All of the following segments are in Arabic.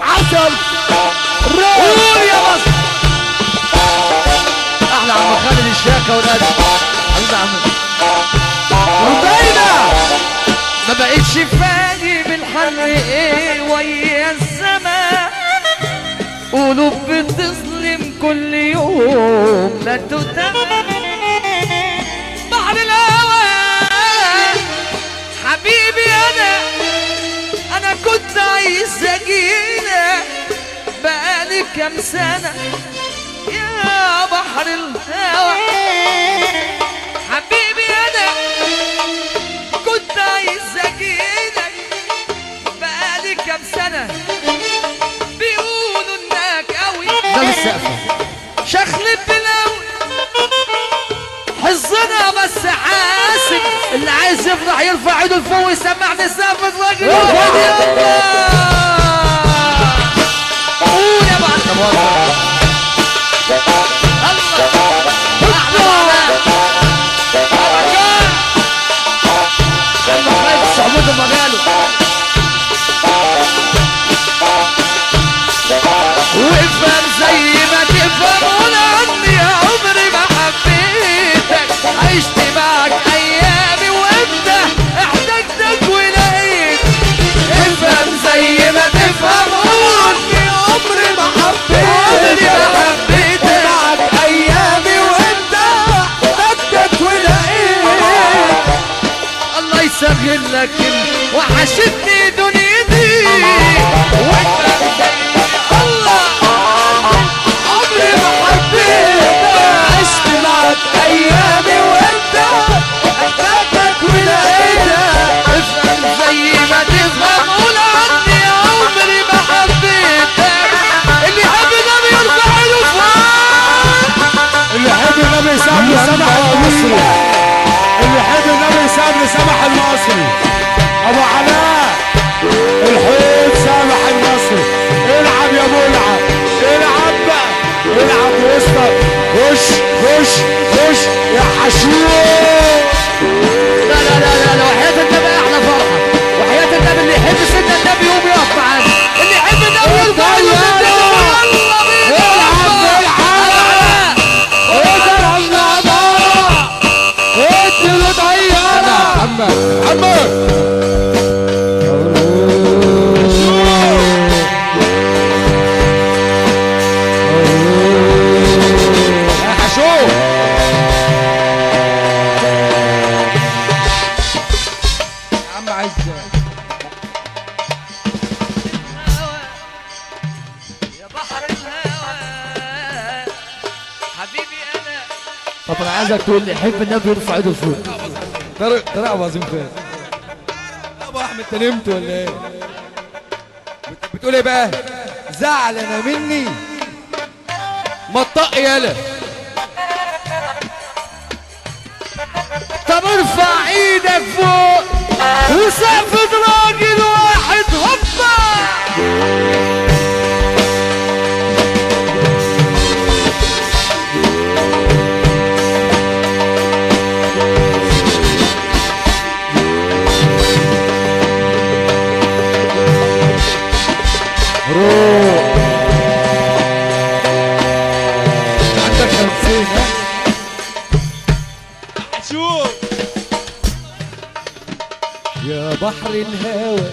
عسل قول يا مصر. احلى عم خالد الشاكه ولاد حبيبي عم ربينا. ما بقتش فاني بالحر ايه ويا السما، قلوب بتظلم كل يوم لا تتم. بحر الهوى حبيبي انا كنت عايز اجيلك بقالي كام سنة يا بحر الهوى. حبيبي انا كنت عايز اجيلك بقالي كام سنة، بيقولوا انك قوي ده السقفة شخلب بلاوي حظنا بس حاسب. اللي عايز يفرح يرفع ايده لفوق ويسمعني سقفة راجل. قول يا بعض الله صعبوده مجاله. وافهم زي ما تفهم ولا عني يا عمري ما حبيتك، عشت معك ايامي وانت احتجتك ولقيت. افهم زي ما تفهم وعني يا عمري ما حبيتك، معك ايامي وانت احتجتك ولقيت. الله يسهل لك وحشتني دنيتي وانت الله عمري ما حبيتك، عشت معك ايامي وانت احتجتك ولقيتك. افهم زي ما تفهم قول عني يا عمري ما حبيتك. اللي يحب النبي يرفع ايده فوق. اللي يحب النبي يسامح سمح المصري، اللي يحب النبي يسامح سمح المصري. ابو علاء الحوت سامح المصري. العب يا ابو العب، العب بقى، العب وسطك. خش خش خش يا حشوش. لا لا لا لا وحياة النبي احلى فرحة، وحياة النبي اللي يحب سيدنا النبي يقوم يقف معانا، اللي يحب النبي يرفع ايده يلا بينا. اديله طيارة محمد محمد. يا حشوش يا عم عايز يا بحر الهوى حبيبي انا. طب انا عايزك تقول لي يحب النبي يرفع ايده لفوق. طارق عظيم فين؟ ابو احمد انت نمت ولا ايه؟ بتقول ايه بقى؟ زعل انا مني ما تطق يالا. طب ارفع ايدك فوق وسقف راجل واحد هوبا. عندك 50 ها؟ شوف يا بحر الهوى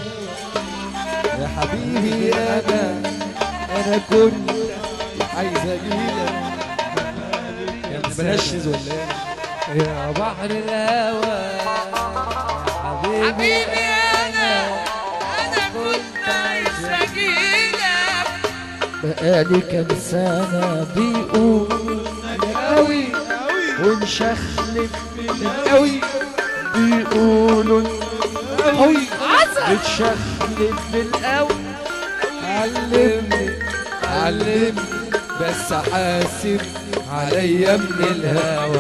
يا حبيبي انا كنت عايز اجيلك. يعني بنشز ولا ايه؟ يا بحر الهوى حبيبي انا كنت عايز اجيلك بقالي كام سنة بيقول قوي ونشخلف قوي بيقولوا قوي بتشخلف بالقوي. علمني بس حاسب عليا من الهوى.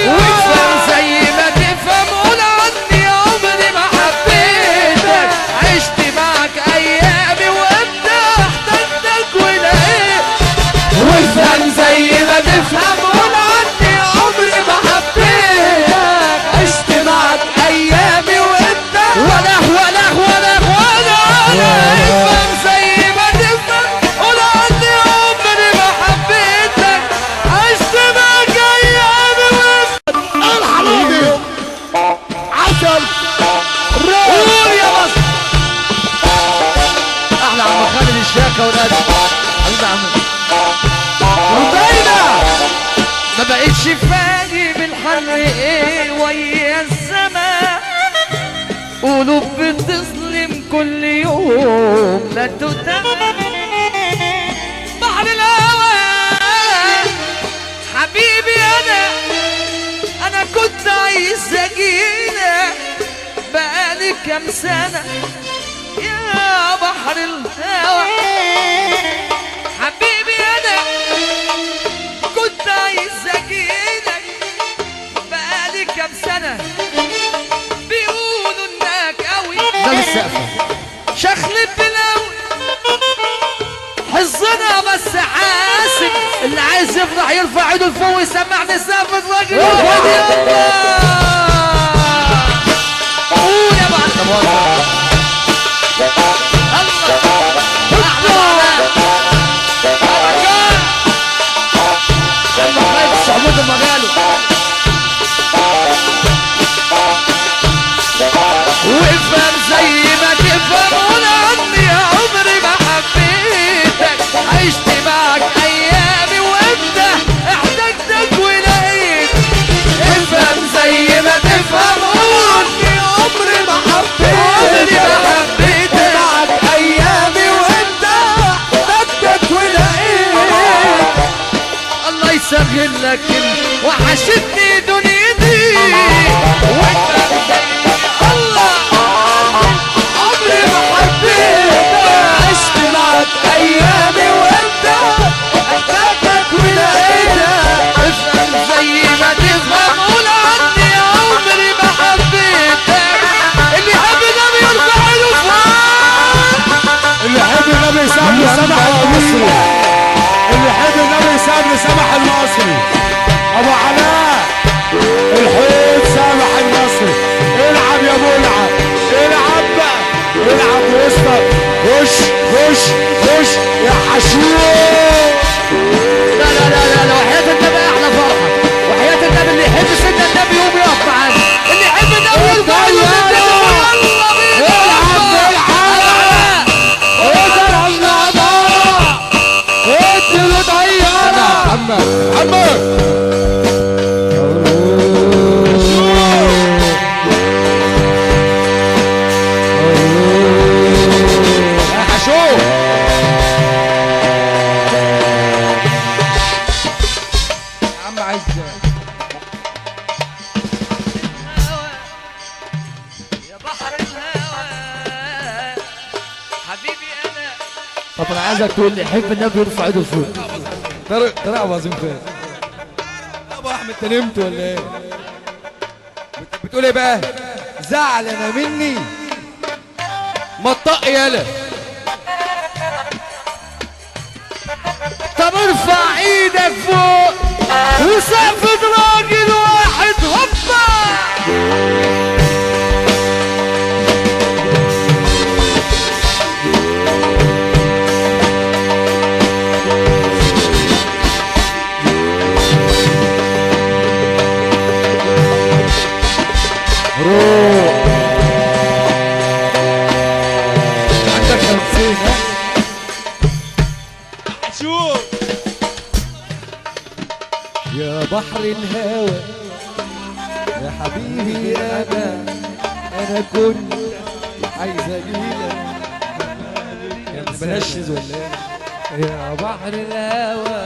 وافهم زي ما تفهم قول عني يا عمري ما حبيتك، عشت معك ايامي وانت احتجتك ولقيت. وافهم زي ما تفهم قول عني يا عمري ما حبيتك، عشت معك ايامي الليل ويا السماء، قلوب بتظلم كل يوم لا تتم. بحر الهوى حبيبي انا كنت عايز اجيلك بقالي كام سنة يا بحر الهوى. حبيبي انا كنت عايز اجيلك بقالي كام سنة، بيقولوا انك قوي ده السقفة شخلب بلاوي حظنا بس حاسب. اللي عايز يفرح يرفع ايده لفوق ويسمعني سقف الراجل. قول يا بعد الله عمود مجاله. وافهم زي ما تفهم قول عني يا عمري ما حبيتك، عشت معك ايامي وانت احتجتك ولقيت. افهم زي ما تفهم قول عني يا عمري ما حبيتك، معك ايامي وانت احتجتك ولقيت. الله يسهل لك وحشتني دنيتي وانت الله عمري ما حبيتك، عشت معك ايامي وانت احتجتك ولقيتك. افهم زي ما تفهم قول عني يا عمري ما حبيتك. اللي يحب النبي يرفع ايده فوق. اللي يحب النبي يسامح سمح المصري، اللي يحب النبي يسامح سمح المصري. ابو علاء الحوت سامح المصري. العب يا ابو العب، العب بقى، العب وسطك. خش خش خش يا حشوش. لا لا لا لا لا، وحياة النبي احلى فرحة، وحياة النبي اللي يحب سيدنا النبي يقوم يقف معانا، اللي يحب النبي يرفع ايده للنبي. يلا بينا العب العب اضرب النظارة اديله طيارة. محمد يا حشوش. يا عم عايز يا بحر الهوى حبيبي انا. طب انا عايزك تقول لي يحب النبي يرفع ايده لفوق. طارق ابو عظيم فين؟ ابو احمد انت نمت ولا ايه؟ بتقول ايه بقى؟ زعل انا مني ما تطق يالا. طب ارفع ايدك فوق وسقف راجل واحد هوبا. عندك 50 ها؟ شوف يا بحر الهوى يا حبيبي انا كنت عايز اجيلك. يا منشز ولا ايه؟ يا بحر الهوى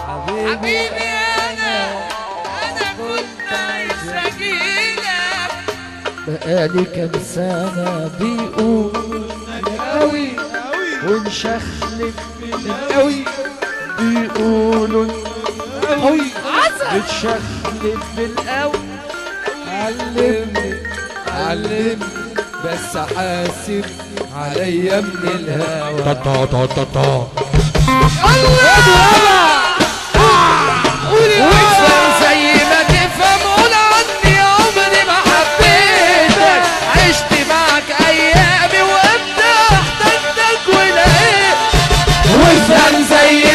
حبيبي انا كنت عايز اجيلك بقالي كام سنة بيقول قوي ونشخلف قوي، بيقولوا قوي بتشخلف بالقوي. علمني بس حاسب عليا من الهوى. وافهم زي ما تفهم قول عني يا عمري ما حبيتك، عشت معك ايامي وانت احتجتك ولقيت. وافهم زي